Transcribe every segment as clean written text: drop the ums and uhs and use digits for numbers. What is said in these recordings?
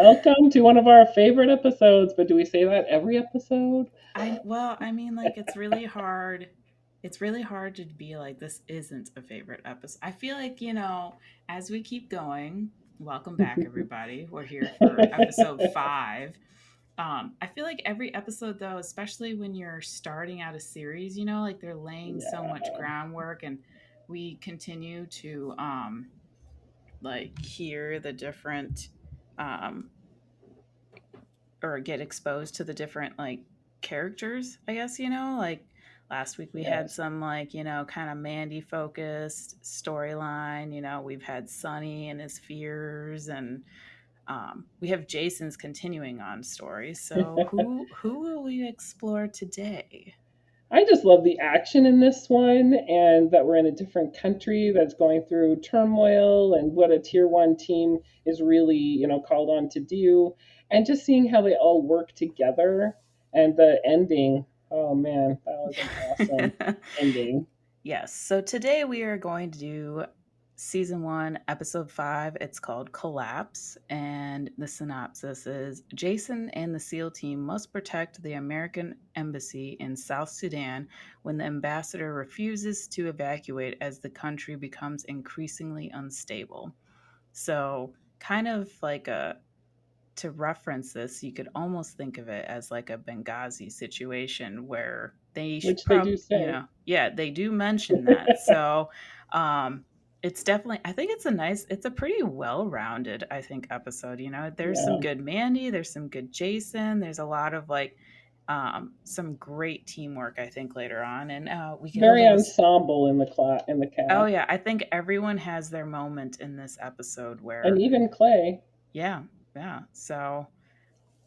Welcome to one of our favorite episodes, but do we say that every episode? I mean, like it's really hard. It's really hard to be like this isn't a favorite episode. I feel like, as we keep going, welcome back everybody. We're here for episode 5. I feel like every episode though, especially when you're starting out a series, like they're laying so much Yeah, groundwork and we continue to like hear the different um or get exposed to the different like characters, I guess, like last week we had yes. some like, kind of Mandy focused storyline, we've had Sonny and his fears and we have Jason's continuing on story. So who will we explore today? I just love the action in this one and that we're in a different country that's going through turmoil and what a tier one team is really, called on to do. And just seeing how they all work together and the ending. Oh man, that was an awesome ending. Yes. So today we are going to do season 1, episode 5. It's called Collapse. And the synopsis is Jason and the SEAL team must protect the American embassy in South Sudan when the ambassador refuses to evacuate as the country becomes increasingly unstable. So, kind of like to reference this, you could almost think of it as like a Benghazi situation where they should Which they do probably, say. yeah, they do mention that. So, um, it's definitely, I think it's a pretty well rounded, I think, episode. There's some Yeah. good Mandy, there's some good Jason, there's a lot of like, some great teamwork, I think, later on. And we get a Very little, ensemble in the oh, cast. yeah, I think everyone has their moment in this episode And where, even Clay. yeah, yeah. So,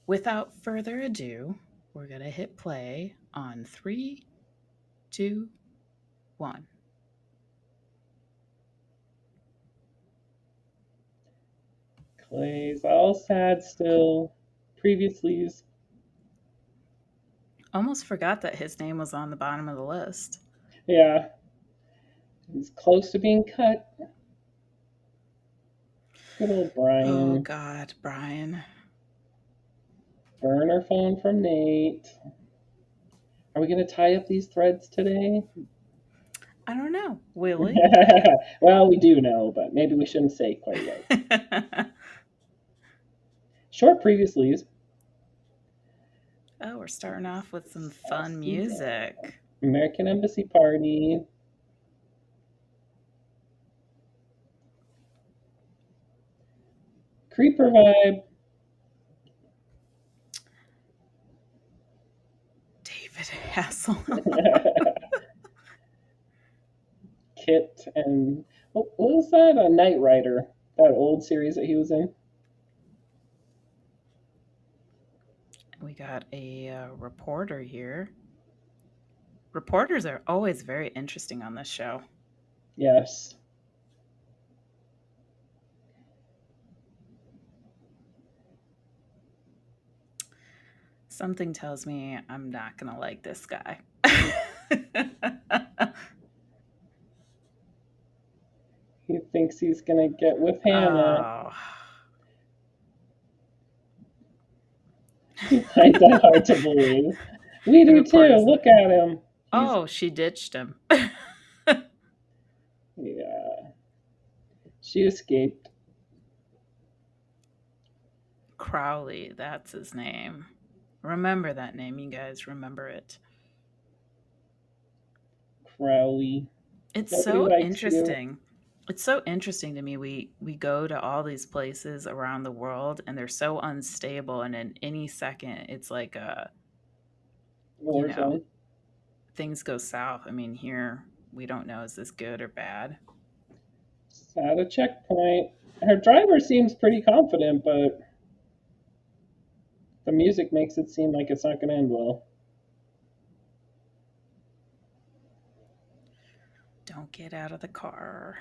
without further ado, we're going to hit play on three, two, one. Clay's all sad still. Previously's. Almost forgot that his name was on the bottom of the list. Yeah, he's close to being cut. Good old Oh, Brian. God, Brian. Burner phone from Nate. Are we going to tie up these threads today? I don't know. Willie? Well, we do know, but maybe we shouldn't say quite yet. Short previously's. Oh, we're starting off with some South fun Sudan. music. American Embassy Party. Creeper vibe. David Hassel. Kit and what was that? A Knight Rider, that old series that he was in. We got a reporter here. Reporters are always very interesting on this show. Yes. Something tells me I'm not going to like this guy. He thinks he's gonna get with Hannah. Oh. He finds that hard to believe. We The do too. reporter's Look at him. He's oh, she ditched him. yeah. She escaped. Crowley, that's his name. Remember that name, you guys. Remember it. Crowley. It's Nobody so likes you. interesting. It's so interesting to me. We go to all these places around the world and they're so unstable and in any second it's like you know, Warzone. things go south. I mean, here we don't know is this good or bad. It's at a checkpoint. Her driver seems pretty confident, but the music makes it seem like it's not gonna end well. Don't get out of the car.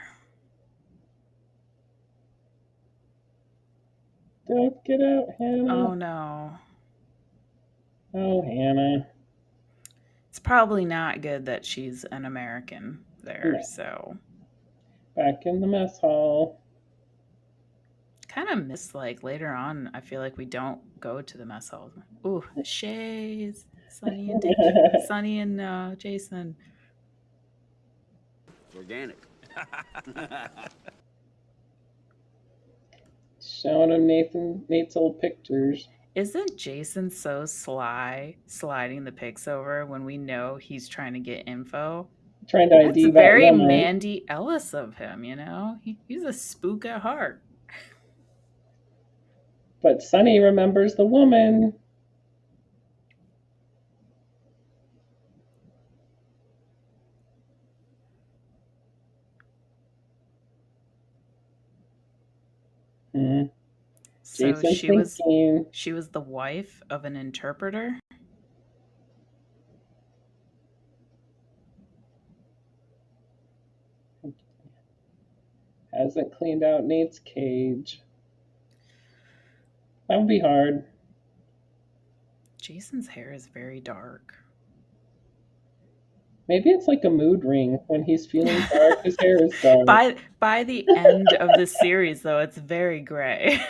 Don't get out, Hannah. Oh no. Oh, Hannah. It's probably not good that she's an American there, No. so Back in the mess hall. Kind of miss like later on. I feel like we don't go to the mess hall. Ooh, Shays, Sunny and Jason. Organic. Showing him Nate's old pictures. Isn't Jason so sly sliding the pics over when we know he's trying to get info? Trying to That's ID that very woman. Mandy Ellis of him, you know? He's a spook at heart. But Sunny remembers the woman. Hmm. So Jason's thinking. she was the wife of an interpreter. Hasn't cleaned out Nate's cage. That would be hard. Jason's hair is very dark. Maybe it's like a mood ring. When he's feeling dark, his hair is dark. By the end of the series, though, it's very gray.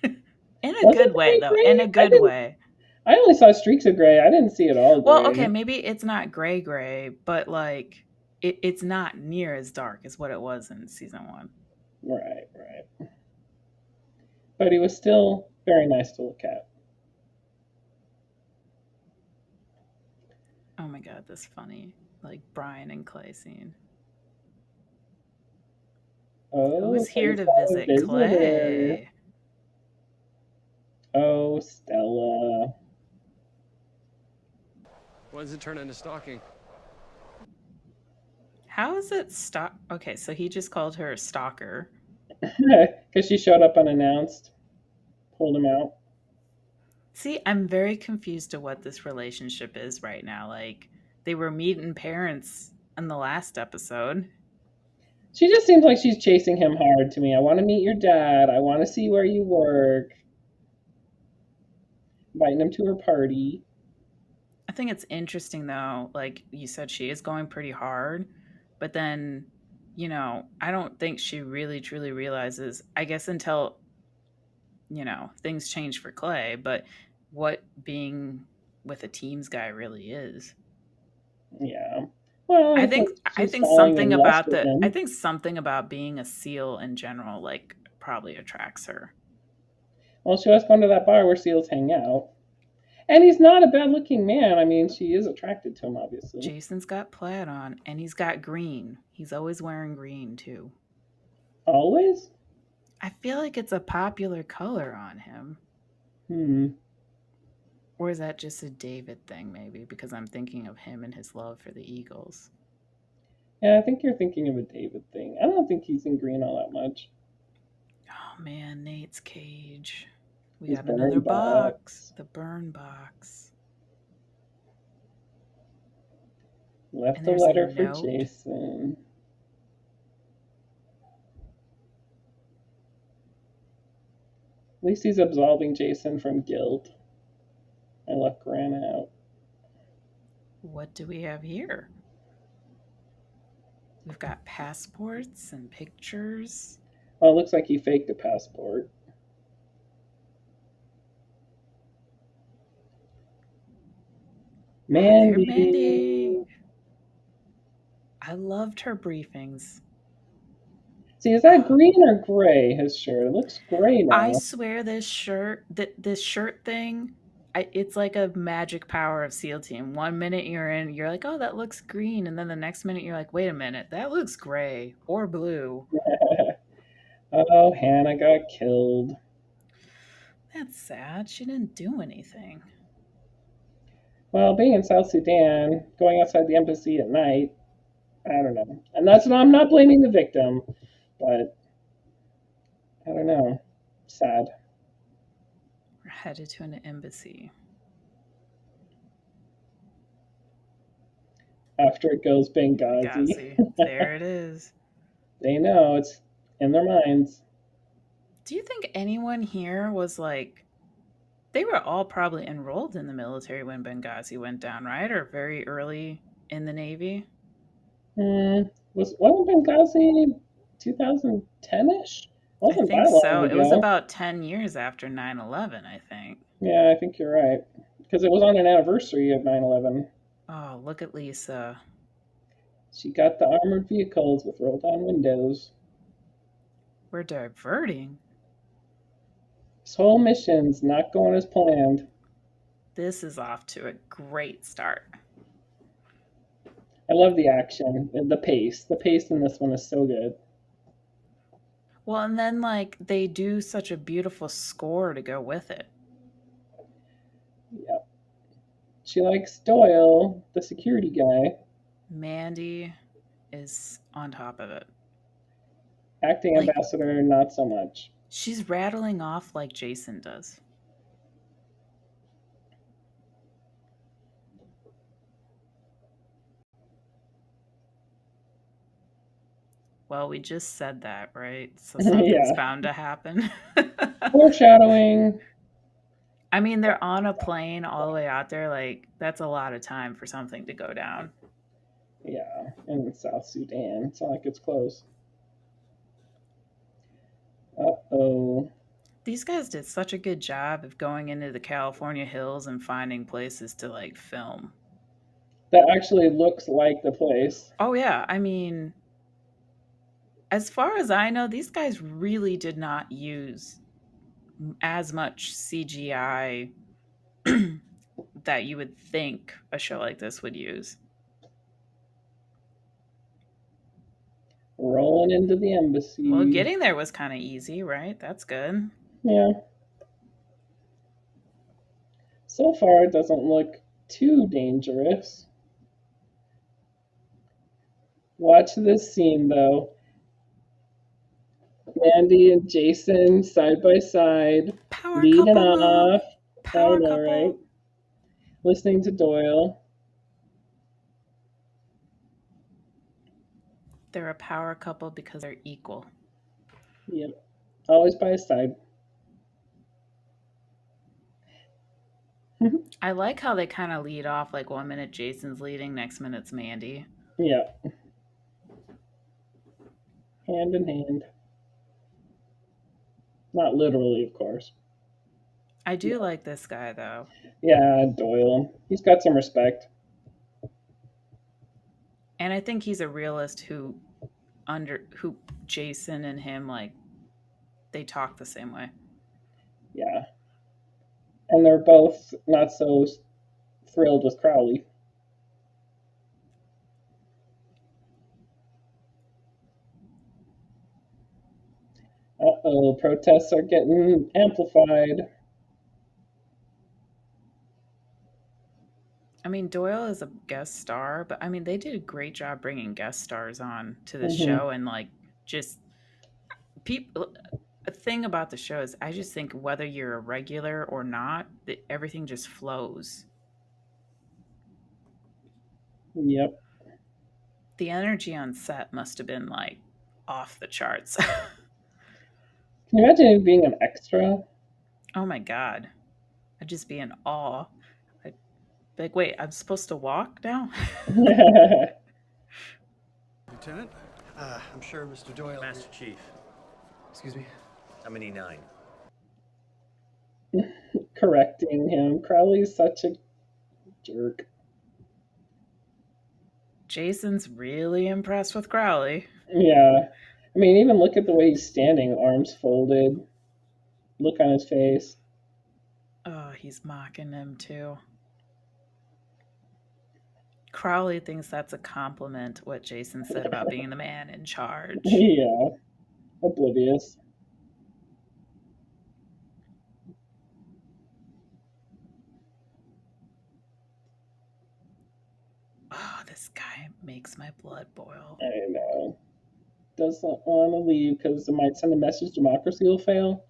In a Was good it way, though. gray? In a good way. I only saw streaks of gray. I didn't see it all gray. Well, okay, maybe it's not gray, but like it's not near as dark as what it was in season 1. Right. But he was still very nice to look at. Oh my god, that's funny. Like Brian and Clay scene. Oh, Who's here to visit Clay? Oh, Stella. When does it turn into stalking? How is it stalk? Okay, so he just called her a stalker. Because she showed up unannounced. Pulled him out. See, I'm very confused to what this relationship is right now. Like, they were meeting parents in the last episode. She just seems like she's chasing him hard to me. I want to meet your dad. I want to see where you work. Inviting him to her party. I think it's interesting, though. Like you said, she is going pretty hard. But then, I don't think she really truly realizes, I guess, until, things change for Clay, but what being with a teams guy really is. Yeah. Well, I think I think something about being a SEAL in general, like, probably attracts her. Well, she was going to that bar where SEALs hang out. And he's not a bad looking man. I mean, she is attracted to him, obviously. Jason's got plaid on, and he's got green. He's always wearing green, too. Always? I feel like it's a popular color on him. Or is that just a David thing, maybe? Because I'm thinking of him and his love for the Eagles. Yeah, I think you're thinking of a David thing. I don't think he's in green all that much. Oh, man, Nate's cage. We got another box. The burn box. Left a letter for Jason. At least he's absolving Jason from guilt. My luck ran out. What do we have here? We've got passports and pictures. Well, it looks like he faked a passport. Mandy. Mandy. I loved her briefings. See, is that green or gray, his shirt? It looks gray now. I swear this shirt thing, it's like a magic power of SEAL Team. 1 minute you're like, oh, that looks green. And then the next minute you're like, wait a minute, that looks gray or blue. Oh, Hannah got killed. That's sad. She didn't do anything. Well, being in South Sudan, going outside the embassy at night, I don't know. And I'm not blaming the victim, but I don't know. Sad. We're headed to an embassy. After it goes Benghazi. There it is. They know. It's in their minds. Do you think anyone here was like, they were all probably enrolled in the military when Benghazi went down, right? Or very early in the Navy? Wasn't Benghazi 2010-ish? I Wasn't think that long so. It was ago. about 10 years after 9/11, I think. Yeah, I think you're right. Because it was on an anniversary of 9/11. Oh, look at Lisa. She got the armored vehicles with roll down windows. We're diverting. This whole mission's not going as planned. This is off to a great start. I love the action and the pace. The pace in this one is so good. Well, and then like they do such a beautiful score to go with it. Yep. She likes Doyle, the security guy. Mandy is on top of it. Acting Like, ambassador, not so much. she's rattling off like Jason does. Well, we just said that, right? So something's Yeah. bound to happen. Foreshadowing. I mean, they're on a plane all the way out there. Like, that's a lot of time for something to go down. Yeah, in South Sudan. It's not like it's close. Uh-oh. These guys did such a good job of going into the California hills and finding places to like film. That actually looks like the place. Oh, yeah. I mean, as far as I know, these guys really did not use as much CGI that you would think a show like this would use. Rolling into the embassy. Well, getting there was kind of easy, right? That's good. Yeah. So far, it doesn't look too dangerous. Watch this scene, though. Mandy and Jason side by side, Power leading couple move. off. Power I know, couple. right? Listening to Doyle. They're a power couple because they're equal. Yep. Always by his side. I like how they kind of lead off like 1 minute Jason's leading, next minute's Mandy. Yeah. Hand in hand. Not literally, of course. I do like this guy though. Yeah, Doyle. He's got some respect. And I think he's a realist who Jason and him like they talk the same way. Yeah. And they're both not so thrilled with Crowley. Uh-oh, protests are getting amplified. I mean, Doyle is a guest star, but I mean, they did a great job bringing guest stars on to the show and like just people. A thing about the show is I just think whether you're a regular or not, everything just flows. Yep. The energy on set must have been like off the charts. Can you imagine it being an extra? Oh my God. I'd just be in awe. I'd be like, wait, I'm supposed to walk now? Lieutenant? I'm sure Mr. Doyle... Master Chief, Excuse me? I'm an E9. Correcting him. Crowley's such a jerk. Jason's really impressed with Crowley. Yeah. I mean, even look at the way he's standing, arms folded, look on his face. Oh, he's mocking him too. Crowley thinks that's a compliment, what Jason said about being the man in charge. Yeah. Oblivious. Oh, this guy makes my blood boil. I know. Doesn't want to leave because it might send a message democracy will fail.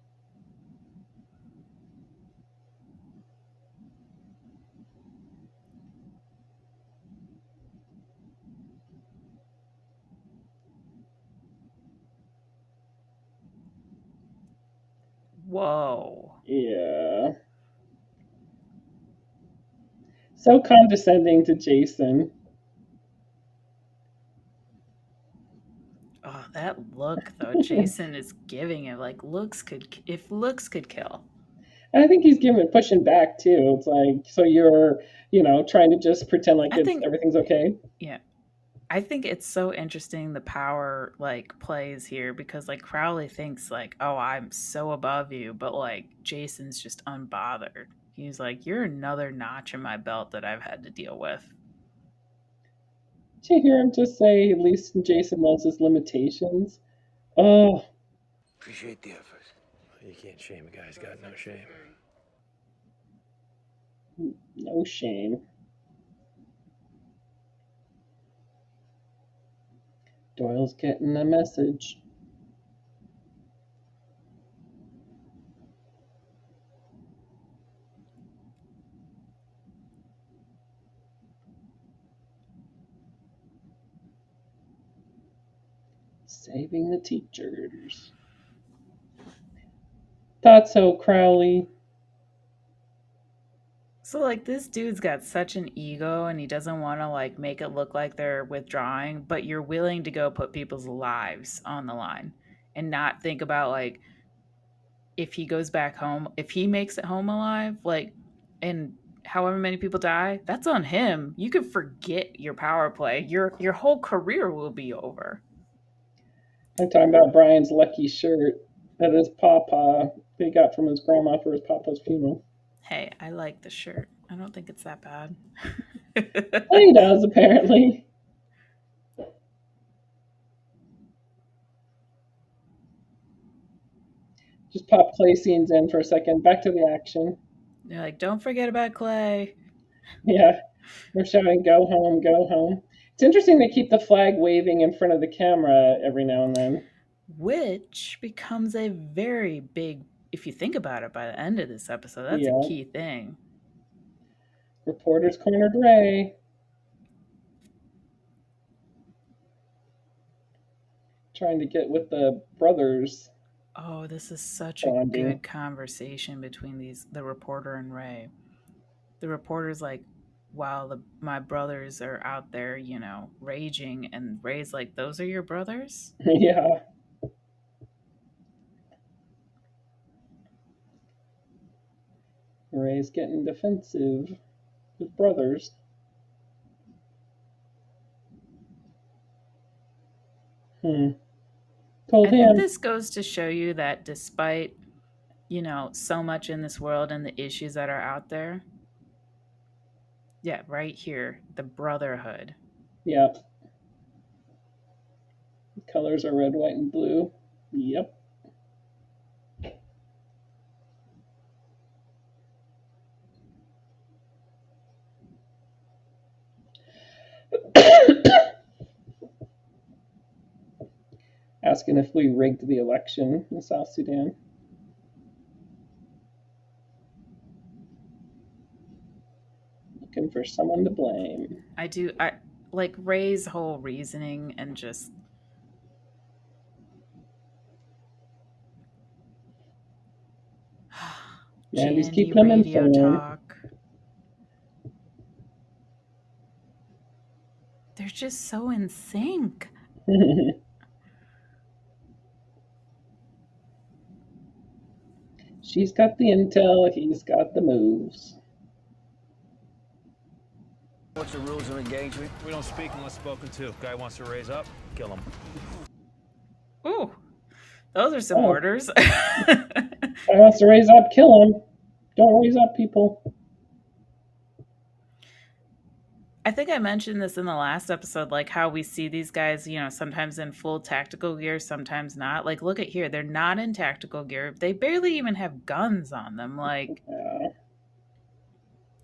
Whoa. Yeah. So condescending to Jason. Oh, that look though, Jason is giving it like if looks could kill. And I think he's pushing back too. It's like, so you're, trying to just pretend like I think everything's okay. yeah. I think it's so interesting the power like plays here because like Crowley thinks like, "Oh, I'm so above you," but like Jason's just unbothered. He's like, "You're another notch in my belt that I've had to deal with." Did you hear him just say, at least Jason knows his limitations? Oh, Appreciate the effort. You can't shame a guy who's got no shame. no shame. Doyle's getting the message. Saving the teachers. Thought so, Crowley. So like this dude's got such an ego and he doesn't want to like make it look like they're withdrawing, but you're willing to go put people's lives on the line and not think about like if he goes back home, if he makes it home alive, like and however many people die, that's on him. You can forget your power play. Your whole career will be over. I'm talking about Brian's lucky shirt that his papa they got from his grandma for his papa's funeral. Hey, I like the shirt. I don't think it's that bad. Well, he does, apparently. Just pop Clay scenes in for a second. Back to the action. They're like, don't forget about Clay. Yeah, they're shouting, go home, go home. It's interesting they keep the flag waving in front of the camera every now and then. Which becomes a very big, if you think about it by the end of this episode, that's Yeah. a key thing. Reporters cornered Ray. Trying to get with the brothers. Oh, this is such bonding. a good conversation between the reporter and Ray. The reporter's like, while my brothers are out there, raging, and Ray's like, those are your brothers? Yeah. Ray's getting defensive with brothers. Told I him. think this goes to show you that despite, so much in this world and the issues that are out there, yeah, right here, the brotherhood. Yep. The colors are red, white, and blue. Yep. Asking if we rigged the election in South Sudan. Looking for someone to blame. I like Ray's whole reasoning and just Andy's Jandy keeping him radio informed. talk. They're just so in sync. She's got the intel, he's got the moves. What's the rules of engagement? We don't speak unless spoken to. Guy wants to raise up, kill him. Ooh, those are some orders. Guy wants to raise up, kill him. Don't raise up, people. I think I mentioned this in the last episode, like how we see these guys, sometimes in full tactical gear, sometimes not. Like, look at here. They're not in tactical gear. They barely even have guns on them. Like, Yeah.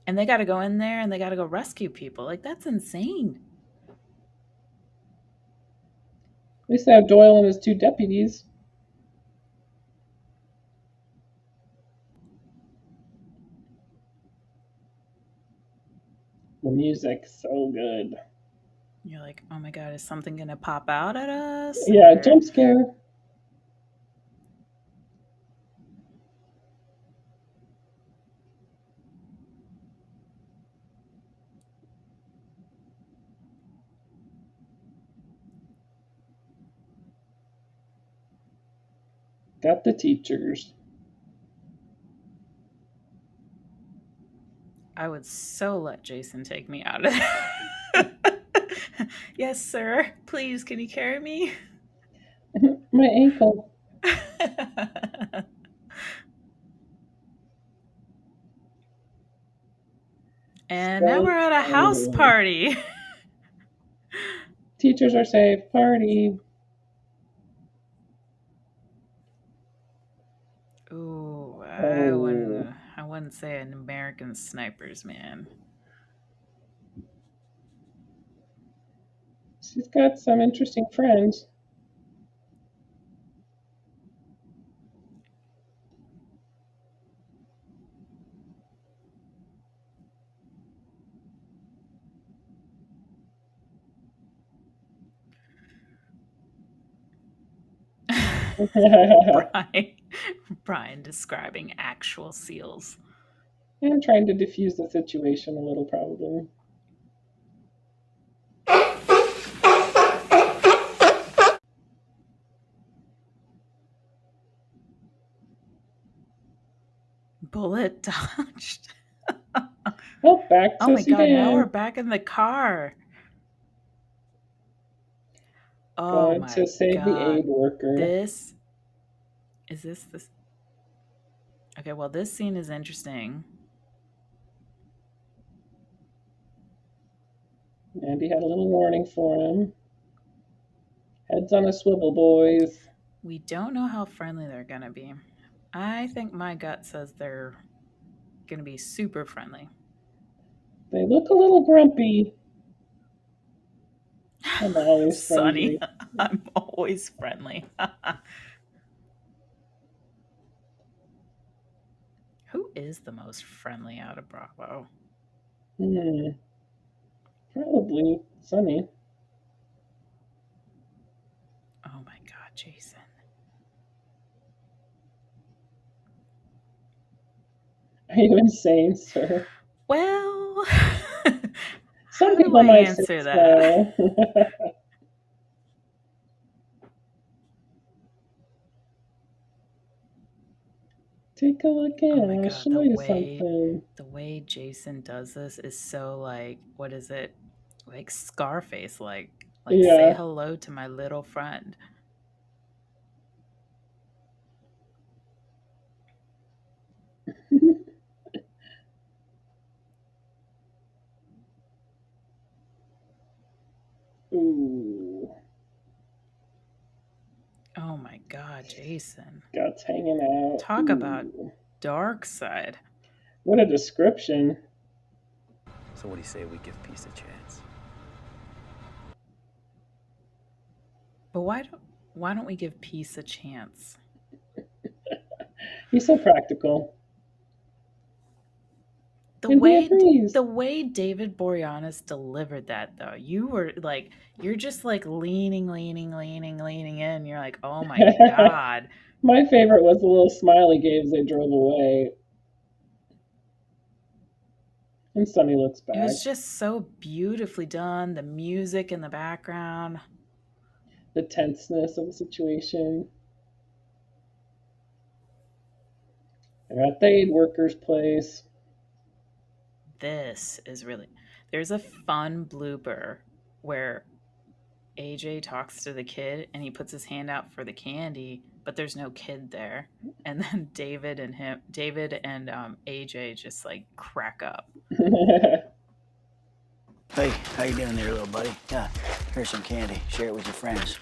And they got to go in there and they got to go rescue people. Like, that's insane. At least they have Doyle and his two deputies. The music's so good. You're like, oh my God, is something going to pop out at us? Yeah, jump scare. Got the teachers. I would so let Jason take me out of there. Yes, sir. Please, can you carry me? My ankle. And now we're at a house Oh. party. Teachers are safe. Party. Ooh, Oh. I wouldn't say an American snipers, man. She's got some interesting friends. Brian describing actual seals. And trying to diffuse the situation a little, probably. Bullet dodged. Oh, back to Oh my god, now we're Sudan. back in the car. Oh Going my to save the aid god. worker. This. Okay, well, this scene is interesting. Andy had a little warning for him. Heads on a swivel, boys. We don't know how friendly they're going to be. I think my gut says they're going to be super friendly. They look a little grumpy. I'm always Sonny, friendly. I'm always friendly. Who is the most friendly out of Bravo? Probably Sunny. Oh my god, Jason. Are you insane, sir? Well, Some how do people I might answer say that? so. Take a look in. Oh my I'll god, show you something. the way Jason does this is so like, what is it? Like Scarface, like say Yeah. hello to my little friend. Ooh. Oh my god, Jason. Guts hanging out. Talk Ooh. about dark side. What a description. So what do you say we give peace a chance? But why don't we give peace a chance? He's so practical. The way David Boreanaz delivered that, though, you were like, you're just like leaning in. You're like, oh my god. My favorite was the little smile he gave as they drove away. And Sunny looks back. It was just so beautifully done. The music in the background. The tenseness of the situation. They're at the aid worker's place. This is really... There's a fun blooper where AJ talks to the kid and he puts his hand out for the candy, but there's no kid there. And then David and AJ just like crack up. Hey, how you doing there, little buddy? Yeah, here's some candy. Share it with your friends.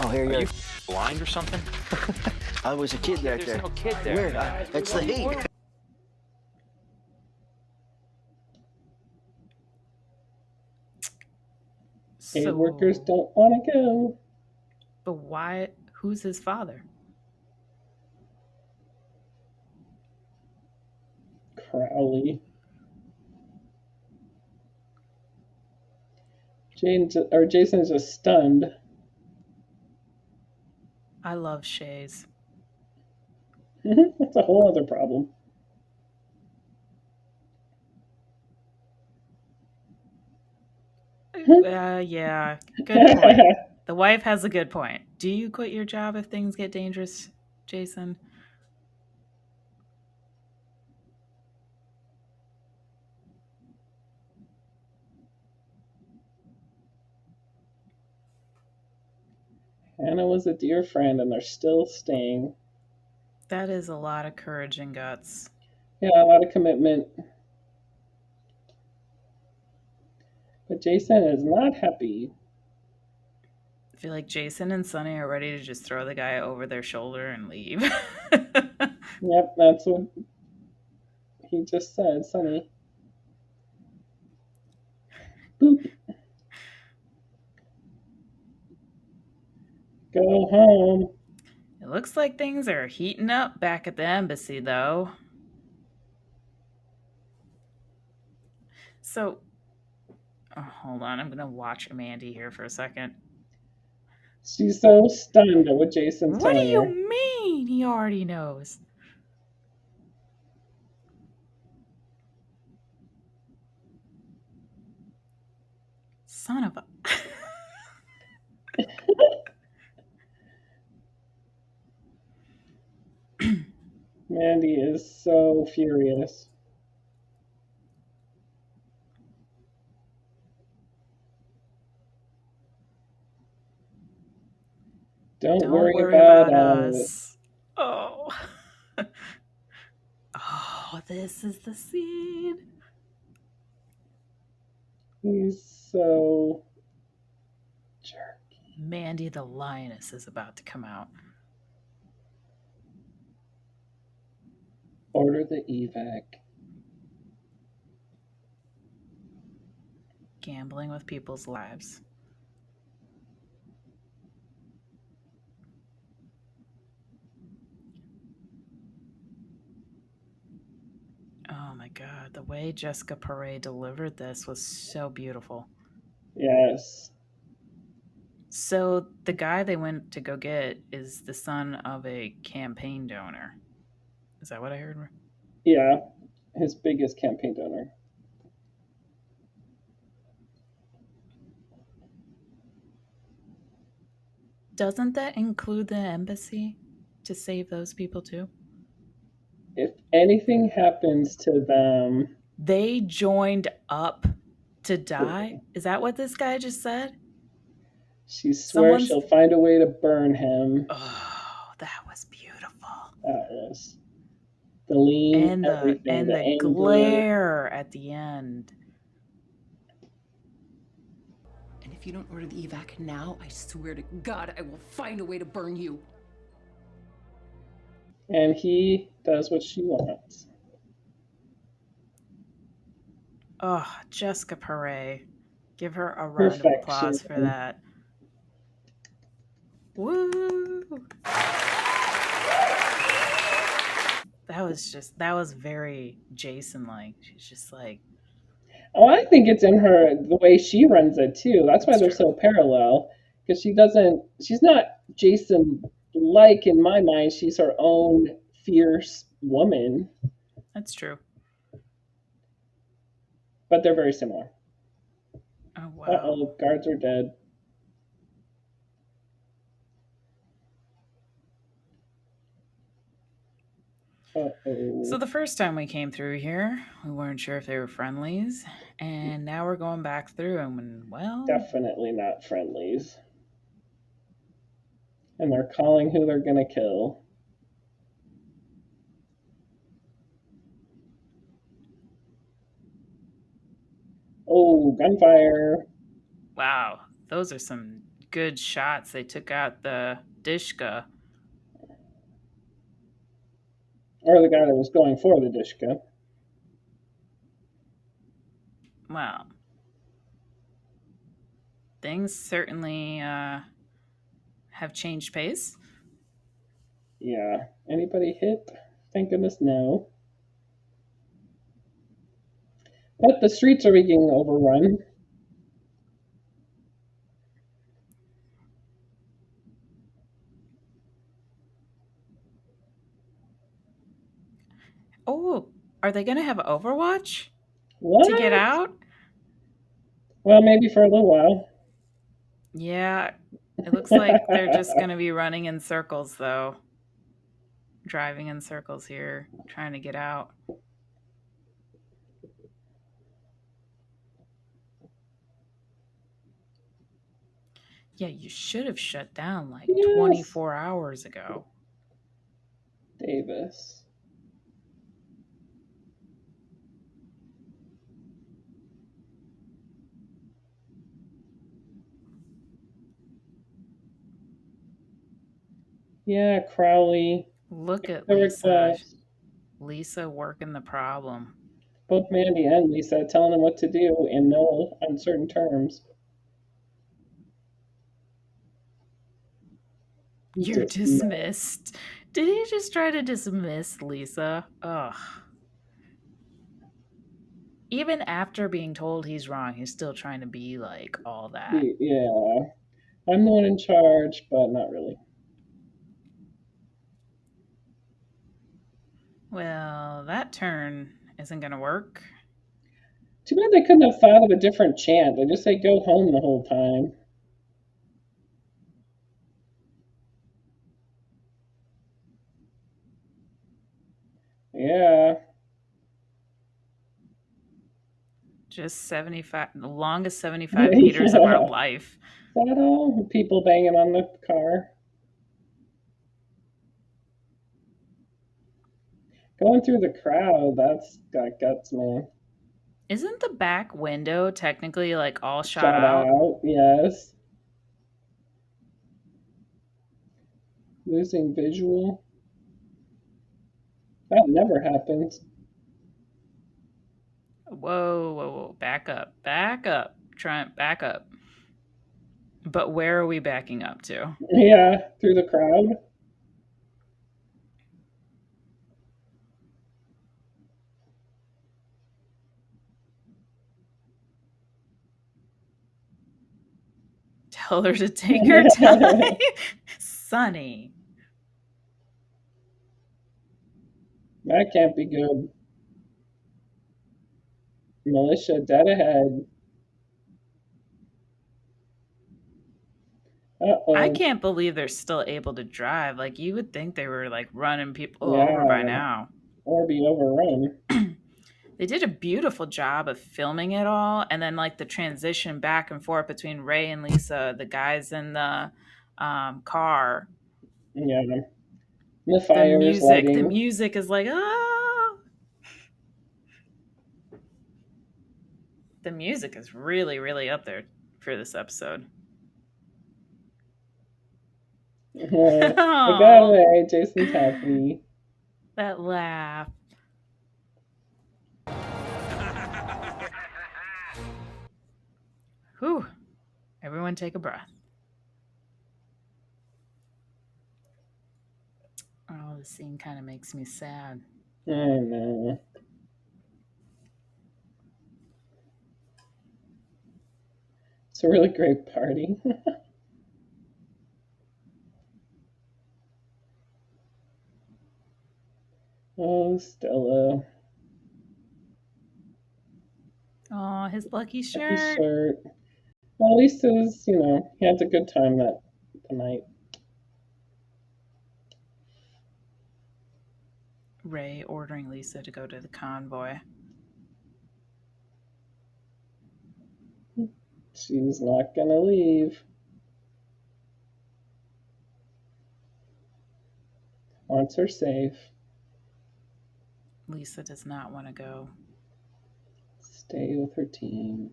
Oh, here you Are are. you blind or something? I was a kid back There's there. no kid there. Weird. It's the heat. Aid workers don't want to go. But why? Who's his father? Crowley. Jason is just stunned. I love Shays. That's a whole other problem. Yeah, good point. The wife has a good point. Do you quit your job if things get dangerous? Jason. Hannah was a dear friend, and they're still staying. That is a lot of courage and guts. Yeah, a lot of commitment. But Jason is not happy. I feel like Jason and Sunny are ready to just throw the guy over their shoulder and leave. Yep, that's what he just said, Sonny. Boop. Go home. It looks like things are heating up back at the embassy, though. So, hold on. I'm going to watch Mandy here for a second. She's so stunned at what Jason's What do telling you her. mean he already knows? Son of a... Mandy is so furious. Don't worry about us. Oh. Oh, this is the scene. He's so jerky. Mandy the lioness is about to come out. Order the evac. Gambling with people's lives. Oh my god, the way Jessica Paré delivered this was so beautiful. Yes. So the guy they went to go get is the son of a campaign donor. Is that what I heard? Yeah, his biggest campaign donor. Doesn't that include the embassy to save those people too? If anything happens to them... They joined up to die? Is that what this guy just said? She swears she'll find a way to burn him. Oh, that was beautiful. That was. The lean, and everything, and the anger. glare at the end. And if you don't order the evac now, I swear to God, I will find a way to burn you. And he does what she wants. Oh, Jessica Paré. Give her a round of applause for that. Woo! That was very Jason-like. She's just like... Oh, I think it's in her, the way she runs it too. That's why they're so parallel. Because she's not Jason-like in my mind. She's her own fierce woman. That's true. But they're very similar. Oh, wow. Uh-oh, guards are dead. Uh-oh. So the first time we came through here, we weren't sure if they were friendlies. And now we're going back through and, well... Definitely not friendlies. And they're calling who they're going to kill. Oh, gunfire. Wow, those are some good shots. They took out the Dishka. Or the guy that was going for the Dishka. Wow. Things certainly have changed pace. Yeah. Anybody hit? Thank goodness no. But the streets are being overrun. Oh, are they going to have Overwatch? What? To get out? Well, maybe for a little while. Yeah, it looks like they're just going to be running in circles, though. driving in circles here, trying to get out. Yeah, you should have shut down like Yes. 24 hours ago. Davis. Yeah, Crowley. Look at The Lisa. request. Lisa working the problem. Both Mandy and Lisa telling him what to do in no uncertain terms. You're dismissed. Did he just try to dismiss Lisa? Ugh. Even after being told he's wrong, he's still trying to be like all that. Yeah. I'm the one in charge, but not really. Well, that turn isn't going to work. Too bad they couldn't have thought of a different chant. They just say go home the whole time. Yeah. Just 75, the longest 75 meters of our life. Is that all? People banging on the car. Going through the crowd, that's got guts, man. Isn't the back window technically like all shot out? Yes. Losing visual. That never happens. Whoa. Back up. Trent, back up. But where are we backing up to? Yeah, through the crowd. Tell her to take her time. Sonny. That can't be good. Militia dead ahead. Uh-oh. I can't believe they're still able to drive. Like, you would think they were like running people over by now. Or be overrun. They did a beautiful job of filming it all, and then like the transition back and forth between Ray and Lisa, the guys in the car. Yeah. The fire is lighting. The music is like, ah. The music is really, really up there for this episode. I got away. Jason's happy. That laugh. Whew. Everyone take a breath. Oh, this scene kind of makes me sad. I know. It's a really great party. Oh, Stella. Oh, his lucky shirt. Lucky shirt. Well, at least it was, he had a good time that night. Ray ordering Lisa to go to the convoy. She's not gonna leave. Wants her safe. Lisa does not want to go. Stay with her team.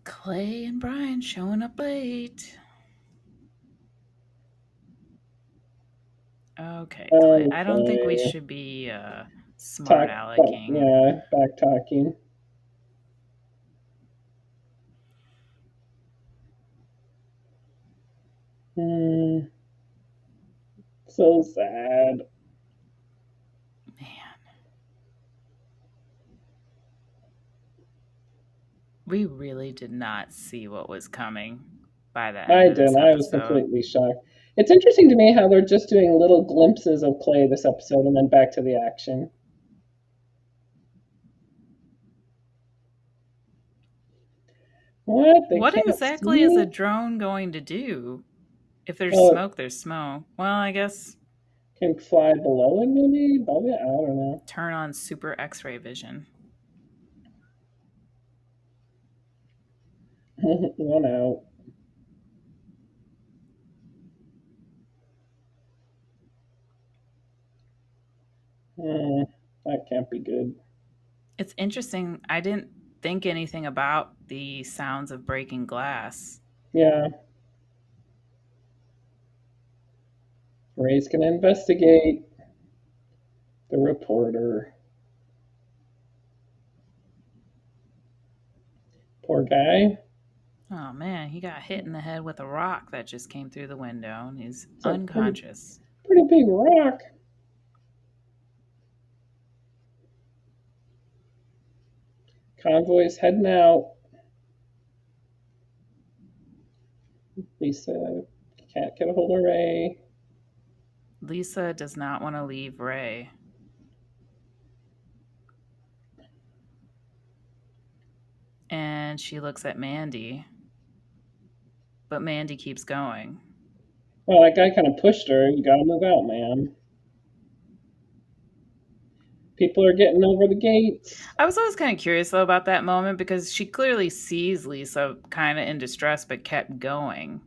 Clay and Brian showing up late. Okay, Clay. I don't think we should be smart alecking. Yeah, back talking. So sad. Man. We really did not see what was coming by that. I didn't. I was completely shocked. It's interesting to me how they're just doing little glimpses of Clay this episode and then back to the action. What? What exactly is a drone going to do? If there's Well, smoke, there's smoke. Well, I guess can fly below it, maybe? Above it? I don't know. turn on super X-ray vision. One out. That can't be good. It's interesting. I didn't think anything about the sounds of breaking glass. Yeah. Ray's gonna investigate. The reporter. Poor guy. Oh man, he got hit in the head with a rock that just came through the window and he's It's a unconscious. pretty big rock. Convoy's heading out. Lisa can't get a hold of Ray. Lisa does not want to leave Ray. And she looks at Mandy. But Mandy keeps going. Well, that guy kind of pushed her. You gotta move out, man. People are getting over the gates. I was always kind of curious, though, about that moment because she clearly sees Lisa kind of in distress but kept going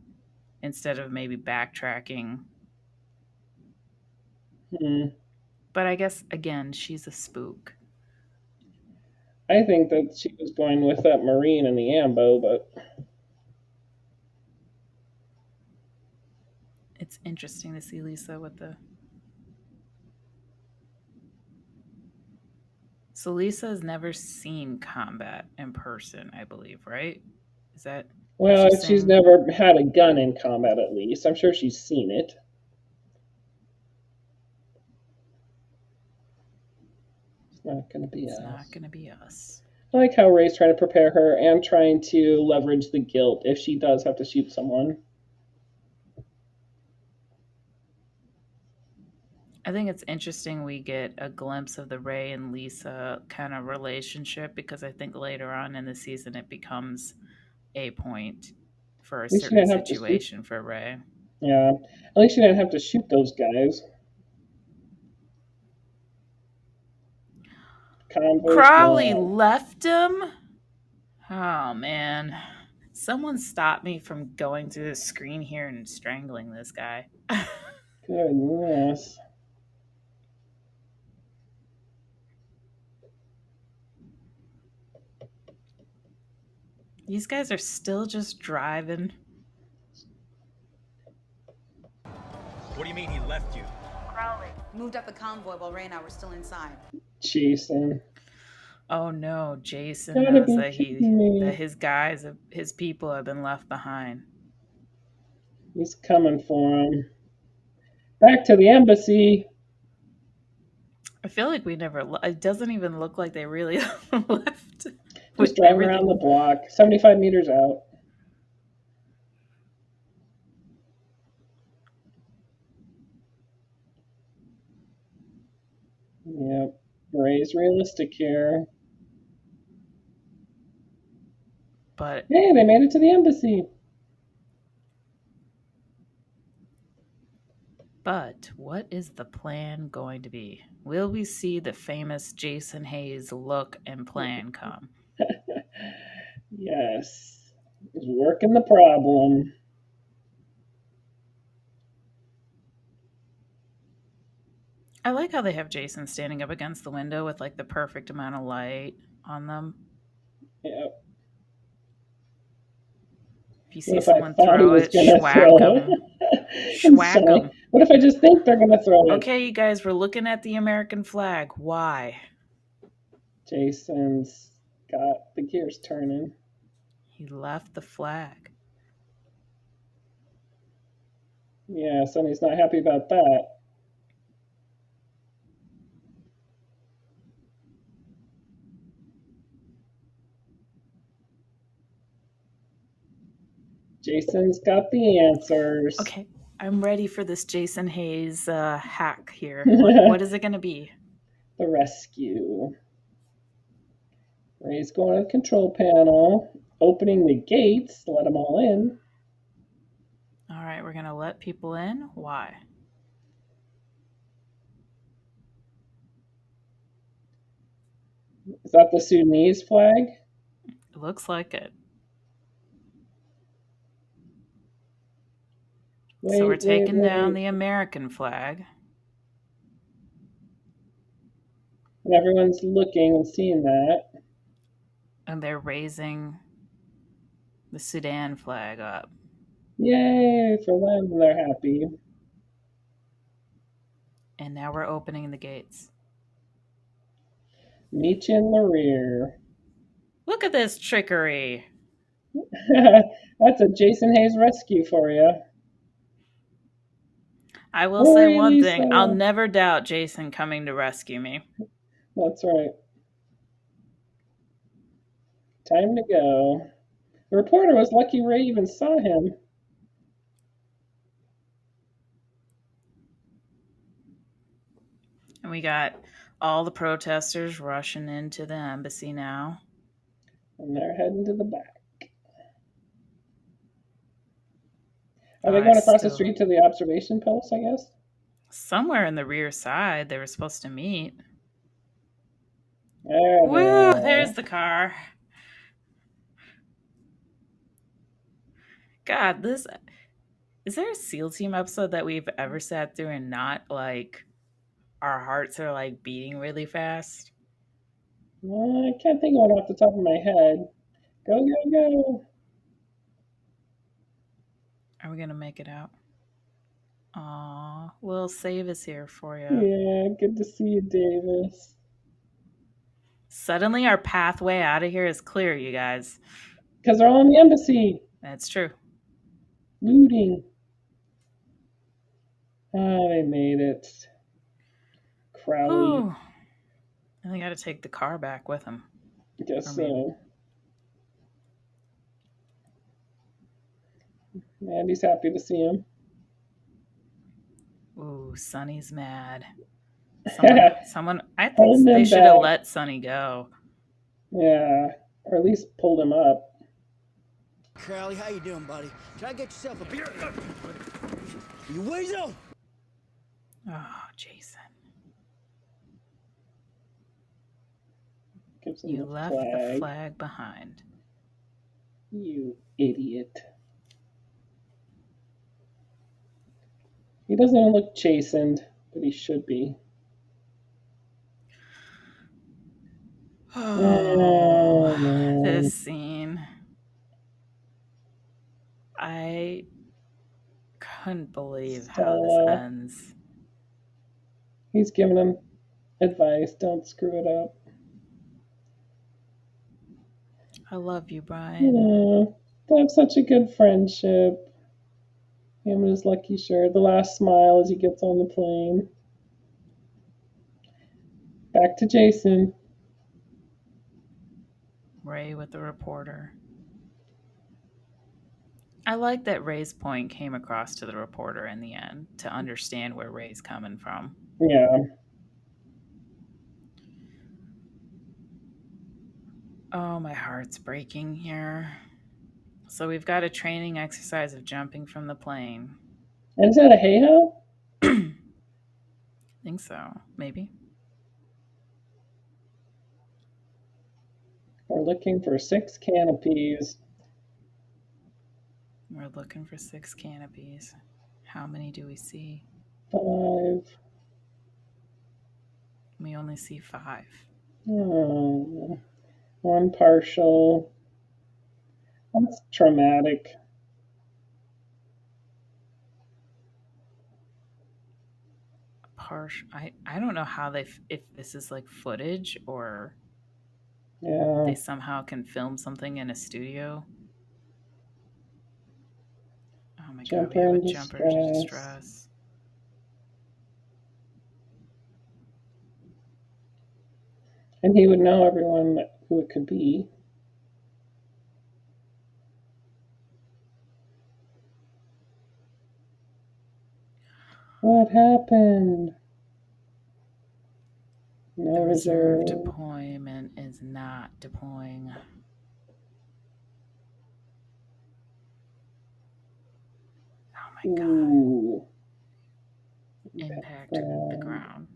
instead of maybe backtracking. But I guess, again, she's a spook. I think that she was going with that Marine in the ambo, but it's interesting to see Lisa with the... So Lisa has never seen combat in person, I believe, right? Is that... Well, she's never had a gun in combat, at least. I'm sure she's seen it. It's not going to be us. It's not going to be us. I like how Ray's trying to prepare her and trying to leverage the guilt if she does have to shoot someone. I think it's interesting we get a glimpse of the Ray and Lisa kind of relationship because I think later on in the season it becomes a point for a certain situation for Ray. Yeah, at least you didn't have to shoot those guys. Crowley left him? Oh, man. Someone stop me from going through the screen here and strangling this guy. Goodness. These guys are still just driving. What do you mean he left you? Crowley moved up the convoy while Ray and I were still inside. Jason. Oh no, Jason knows that his guys, his people have been left behind. He's coming for him. Back to the embassy. I feel like we never... It doesn't even look like they really left. Just driving around the block, 75 meters out. Yep. Ray's realistic here. But hey, they made it to the embassy. But what is the plan going to be? Will we see the famous Jason Hayes look and plan come? Yes. He's working the problem. I like how they have Jason standing up against the window with like the perfect amount of light on them. Yep. If you see someone throw it, schwack them. Schwack them. What if I just think they're going to throw it? Okay, you guys, we're looking at the American flag. Why? Jason's got the gears turning. He left the flag. Yeah, Sonny's not happy about that. Jason's got the answers. Okay, I'm ready for this Jason Hayes hack here. What is it going to be? The rescue. Ray's going to the control panel, opening the gates to let them all in. All right, we're going to let people in. Why? Is that the Sudanese flag? It looks like it. Wait, So we're wait, taking down wait. the American flag. And everyone's looking and seeing that. And they're raising the Sudan flag up. Yay for them. They're happy. And now we're opening the gates. Meet you in the rear. Look at this trickery. That's a Jason Hayes rescue for you. I will say Hurry, one Lisa. thing. I'll never doubt Jason coming to rescue me. That's right. Time to go. The reporter was lucky Ray even saw him. And we got all the protesters rushing into the embassy now. And they're heading to the back. Are they going across the street to the observation post, I guess? Somewhere in the rear side, they were supposed to meet. Woo, there's the car. God, is there a SEAL team episode that we've ever sat through and not like our hearts are like beating really fast? I can't think of one off the top of my head. Go, go, go. Are we going to make it out? Aw, Will Save is here for you. Yeah, good to see you, Davis. Suddenly our pathway out of here is clear, you guys. Because they're all in the embassy. That's true. Looting. Oh, they made it. Crowley. And they got to take the car back with them. I guess so. Andy's happy to see him. Ooh, Sonny's mad. I think Holding they him should have back. let Sonny go. Yeah, or at least pulled him up. Crowley, how you doing, buddy? Try to get yourself a beer. You weasel! Oh, Jason. Gives him You the left flag. the flag behind. You idiot. He doesn't even look chastened, but he should be. Oh, man. this scene. I couldn't believe how this ends. He's giving him advice. Don't screw it up. I love you, Brian. Yeah, they have such a good friendship. Him and his lucky shirt. The last smile as he gets on the plane. Back to Jason. Ray with the reporter. I like that Ray's point came across to the reporter in the end to understand where Ray's coming from. Yeah. Oh, my heart's breaking here. So we've got a training exercise of jumping from the plane. And is that a hey-ho? I think so. Maybe. We're looking for 6 canopies. We're looking for 6 canopies. How many do we see? 5. We only see 5. Oh, 1 partial. That's traumatic. I don't know how if this is like footage or Yeah. they somehow can film something in a studio. Oh my god, we have a jumper to distress. And he would know everyone who it could be. What happened? No the reserve reserve. deployment is not deploying. Oh my God. Ooh. Impact the ground.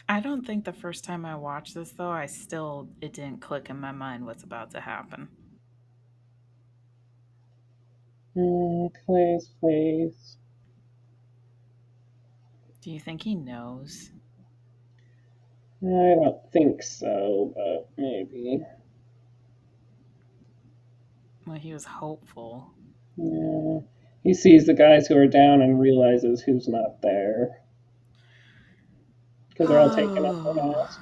I don't think the first time I watched this, though, it didn't click in my mind what's about to happen. Clay's face. Do you think he knows? I don't think so, but maybe. Well, he was hopeful. Yeah. He sees the guys who are down and realizes who's not there. Because they're all taking off their masks.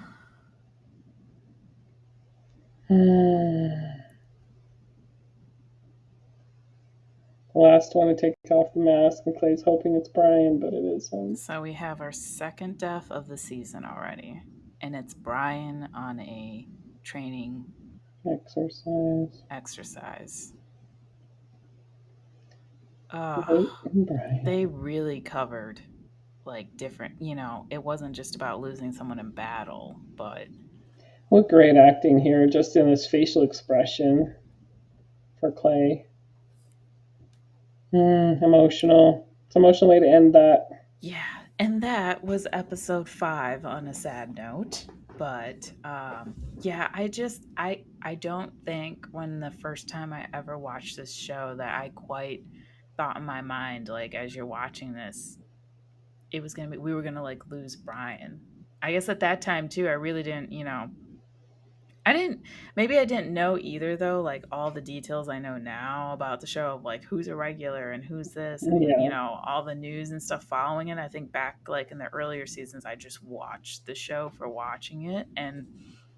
The last one to take off the mask, and Clay's hoping it's Brian, but it isn't. So we have our second death of the season already, and it's Brian on a training exercise. They really covered like different, it wasn't just about losing someone in battle, but what great acting here, just in his facial expression for Clay. Emotional. It's an emotional way to end that. Yeah, and that was episode 5 on a sad note. But yeah, I don't think when the first time I ever watched this show that I quite thought in my mind, like, as you're watching this, we were gonna like lose Brian. I guess at that time too, I really didn't, maybe I didn't know either, though, like all the details I know now about the show of like who's a regular and who's this and all the news and stuff following it. I think back like in the earlier seasons, I just watched the show for watching it. And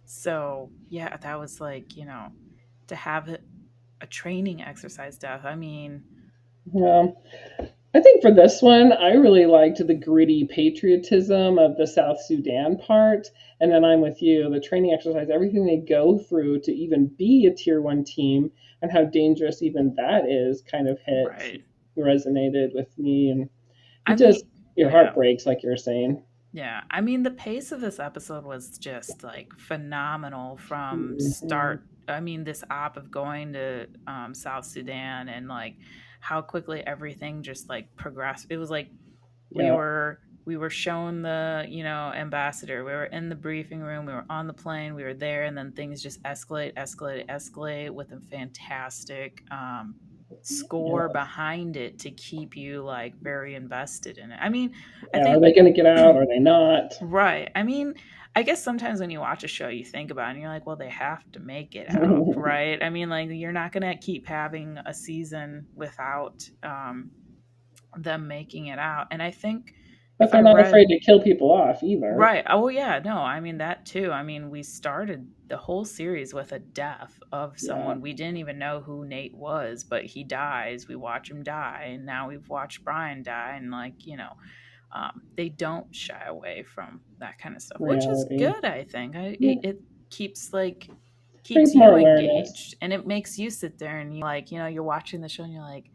so, yeah, that was like, to have a training exercise death. I mean, I think for this one, I really liked the gritty patriotism of the South Sudan part. And then I'm with you, the training exercise, everything they go through to even be a tier 1 team and how dangerous even that is kind of resonated with me. And your heart breaks, like you were saying. Yeah, I mean, the pace of this episode was just like phenomenal from start. I mean, this op of going to South Sudan and like how quickly everything just like progressed. It was like we were shown the ambassador. We were in the briefing room. We were on the plane. We were there, and then things just escalate with a fantastic score behind it to keep you like very invested in it. I mean, I think, are they going to get out? Are they not? Right. I mean, I guess sometimes when you watch a show, you think about it and you're like, well, they have to make it out, right? I mean, like, you're not going to keep having a season without them making it out. And I think, but they're not afraid to kill people off either. Right. Oh, yeah. No, I mean, that too. I mean, we started the whole series with a death of someone. We didn't even know who Nate was, but he dies. We watch him die. And now we've watched Brian die. And like, they don't shy away from that kind of stuff, which is good, I think. It keeps you engaged. And it makes you sit there and you're watching the show and you're like,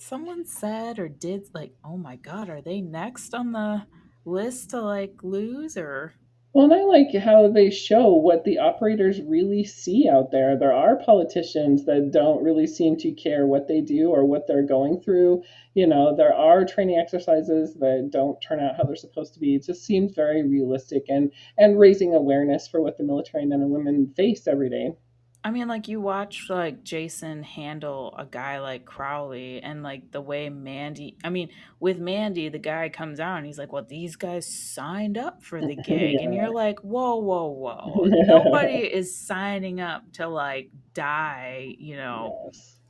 someone said or did like, oh my God, are they next on the list to like lose? Or well, and I like how they show what the operators really see out there. There are politicians that don't really seem to care what they do or what they're going through. There are training exercises that don't turn out how they're supposed to be. It just seems very realistic and raising awareness for what the military men and women face every day. I mean, like, you watch like Jason handle a guy like Crowley and like the way with Mandy, the guy comes out and he's like, well, these guys signed up for the gig. And you're like, whoa. Nobody is signing up to like die,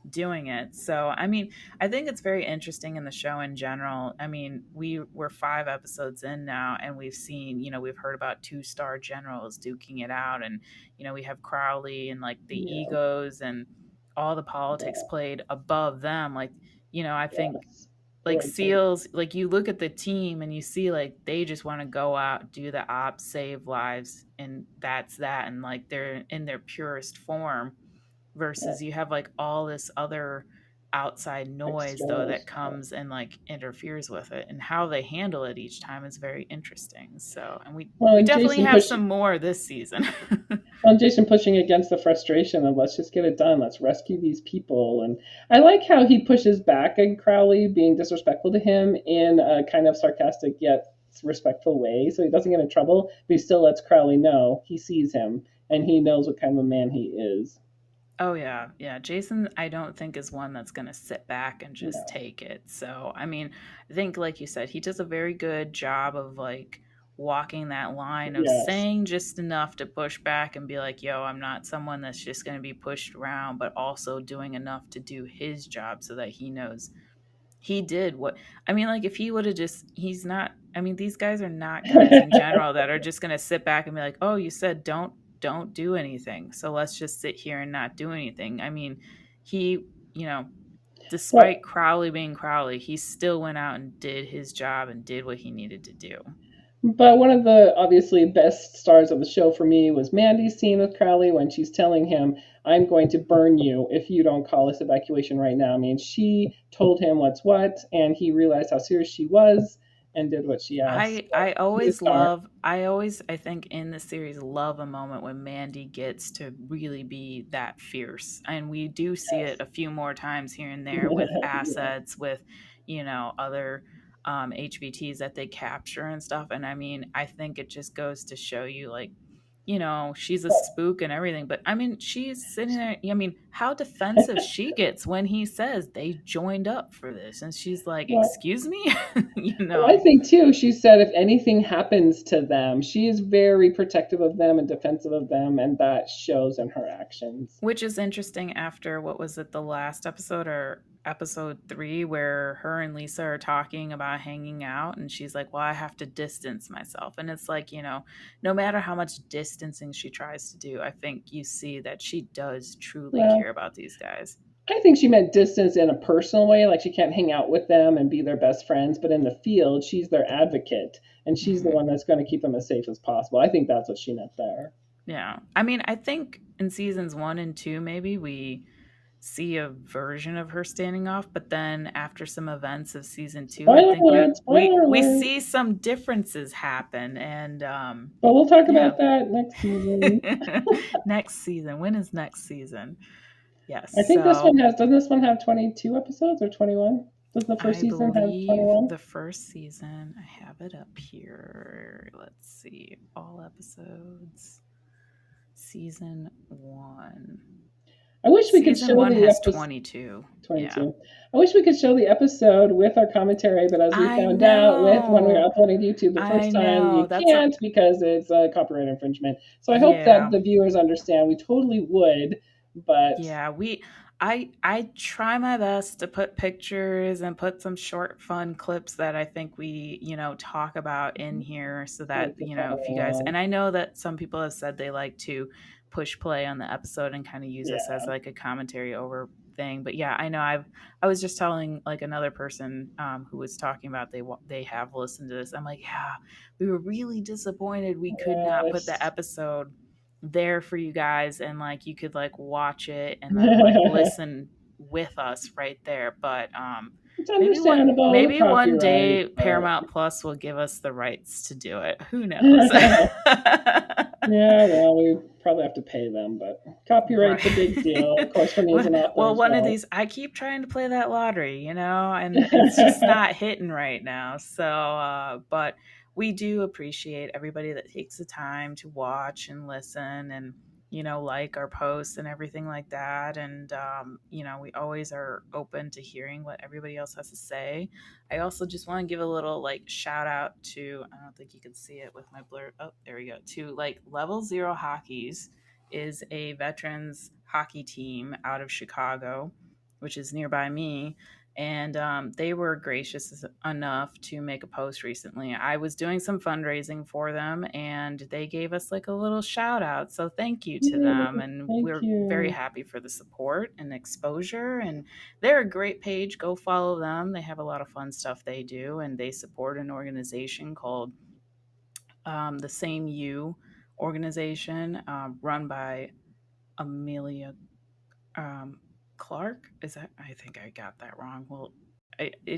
doing it. So, I mean, I think it's very interesting in the show in general. I mean, we're 5 episodes in now and we've seen, we've heard about 2-star generals duking it out. And, we have Crowley and like the egos and all the politics played above them. Like, I think like SEALs, like you look at the team and you see like they just want to go out, do the ops, save lives. And that's that. And like they're in their purest form. Versus you have like all this other outside noise though that comes and like interferes with it, and how they handle it each time is very interesting. So, and we definitely have some more this season. And Jason pushing against the frustration of let's just get it done, let's rescue these people. And I like how he pushes back at Crowley being disrespectful to him in a kind of sarcastic yet respectful way, so he doesn't get in trouble, but he still lets Crowley know he sees him and he knows what kind of a man he is. Oh yeah, yeah. Jason, I don't think is one that's going to sit back and No. just take it. So, I mean, I think like you said, he does a very good job of like walking that line of Yes. saying just enough to push back and be like, "Yo, I'm not someone that's just going to be pushed around," but also doing enough to do his job so that he knows he did what. I mean, like if he would have just he's not. I mean, these guys are not guys in general that are just going to sit back and be like, "Oh, you said don't do anything. So let's just sit here and not do anything." I mean, he, you know, Well, despite Crowley being Crowley, he still went out and did his job and did what he needed to do. but one of the obviously best stars of the show for me was Mandy's scene with Crowley when she's telling him, I'm going to burn you if you don't call this evacuation right now. I mean, she told him what's what, and he realized how serious she was and did what she asked. I So he's a always star. love I think in the series love a moment when Mandy gets to really be that fierce. And we do see Yes. it a few more times here and there with Yeah. assets, with, other HBTs that they capture and stuff. And I mean, I think it just goes to show you like, she's a spook and everything, but I mean, she's sitting there. I mean, how defensive she gets when he says they joined up for this, and she's like, Well, "Excuse me," well, I think too, she said if anything happens to them, she is very protective of them and defensive of them, and that shows in her actions. Which is interesting after what was it, the last episode or episode 3, where her and Lisa are talking about hanging out, and she's like, "Well, I have to distance myself," and it's like, no matter how much distancing she tries to do, I think you see that she does truly care Well, about these guys. I think she meant distance in a personal way, like she can't hang out with them and be their best friends, but in the field, she's their advocate, and she's the Mhm. one that's going to keep them as safe as possible. I think that's what she meant there. Yeah. I mean, I think in seasons 1 and 2, maybe we see a version of her standing off, but then after some events of season 2, I Spoiler think we alert! we Spoiler we alert! see some differences happen. And But we'll talk yeah. about that next season. Next season. When is next season? Yes. I think So doesn't this one have 22 episodes or 21? Does the first I season have believe 21? the first season, I have it up here. Let's see. All episodes. Season 1. I wish we could Season show 1 the has episode. 22. 22. Yeah. I wish we could show the episode with our commentary, but as we I found out with when we were know. uploading to YouTube the I first time, know. you That's can't because it's a copyright infringement. So I hope that yeah. the viewers understand. We totally would, but Yeah, I try my best to put pictures and put some short fun clips that I think we, talk about in here so that, like to if you follow guys, along. and I know that some people have said they like to push play on the episode and kind of use this as Yeah. like a commentary over thing. But yeah, I know I was just telling like another person who was talking about they have listened to this. I'm like, yeah, we were really disappointed we could not put the Yes. episode there for you guys, and like you could like watch it and then like listen with us right there. But It's maybe one understandable with maybe one copyright, day but Paramount Plus will give us the rights to do it. Who knows? yeah, well, we probably have to pay them, but copyright's a big Right. deal, of course, for me as an author Well, as one of well. these, I keep trying to play that lottery, and it's just not hitting right now. So, but we do appreciate everybody that takes the time to watch and listen and, like our posts and everything like that. And, we always are open to hearing what everybody else has to say. I also just want to give a little like shout out to, I don't think you can see it with my blur. Oh, there we go. To like Level Zero Hockey's is a veterans hockey team out of Chicago, which is nearby me. And they were gracious enough to make a post recently. I was doing some fundraising for them, and they gave us like a little shout out. So thank you to Yay, them. And thank we're very you. happy for the support and exposure. And they're a great page. Go follow them. They have a lot of fun stuff they do. And they support an organization called the Same You organization, run by Amelia Clark. Is that? I think I got that wrong. Well,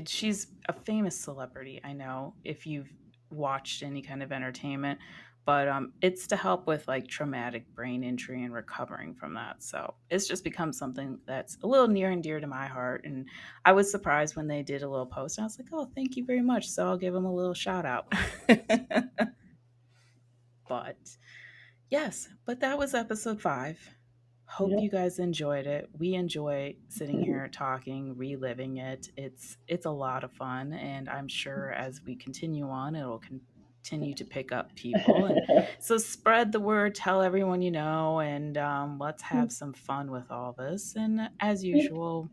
she's a famous celebrity. I know if you've watched any kind of entertainment, But it's to help with like traumatic brain injury and recovering from that. So it's just become something that's a little near and dear to my heart. And I was surprised when they did a little post. And I was like, oh, thank you very much. So I'll give them a little shout out. But yes, but that was episode 5. Hope Yep. you guys enjoyed it. We enjoy sitting here talking, reliving it. It's a lot of fun, and I'm sure as we continue on, it'll continue to pick up people. And so spread the word, tell everyone you know, and let's have some fun with all this. And as usual,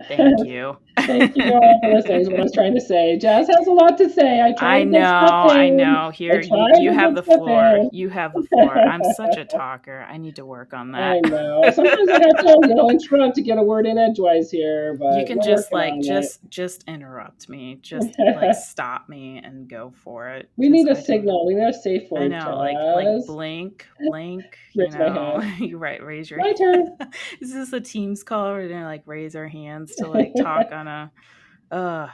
thank you. Thank you all for listening, is what I was trying to say. Jasz has a lot to say. I tried I to get stuff know, I in. know. Here, I tried you to have get the stuff floor. in. You have the floor. I'm such a talker. I need to work on I that. know. Sometimes I have to, interrupt to get a word in edgewise here, but You can we're just working on it. just interrupt me. Just like stop me and go for it. We 'Cause need a I don't- signal. We need a safe I word, know, like Jasz. blink, Raise my hand. you right, raise your My hand. turn. Is this a Teams call or gonna like raise our hands to like talk on a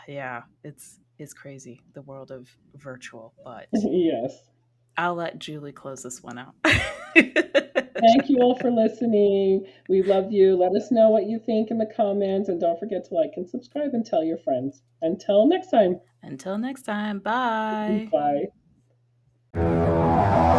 yeah, it's crazy, the world of virtual, but Yes. I'll let Julie close this one out. Thank you all for listening. We love you. Let us know what you think in the comments, and don't forget to like and subscribe and tell your friends. Until next time. Until next time, bye. Bye.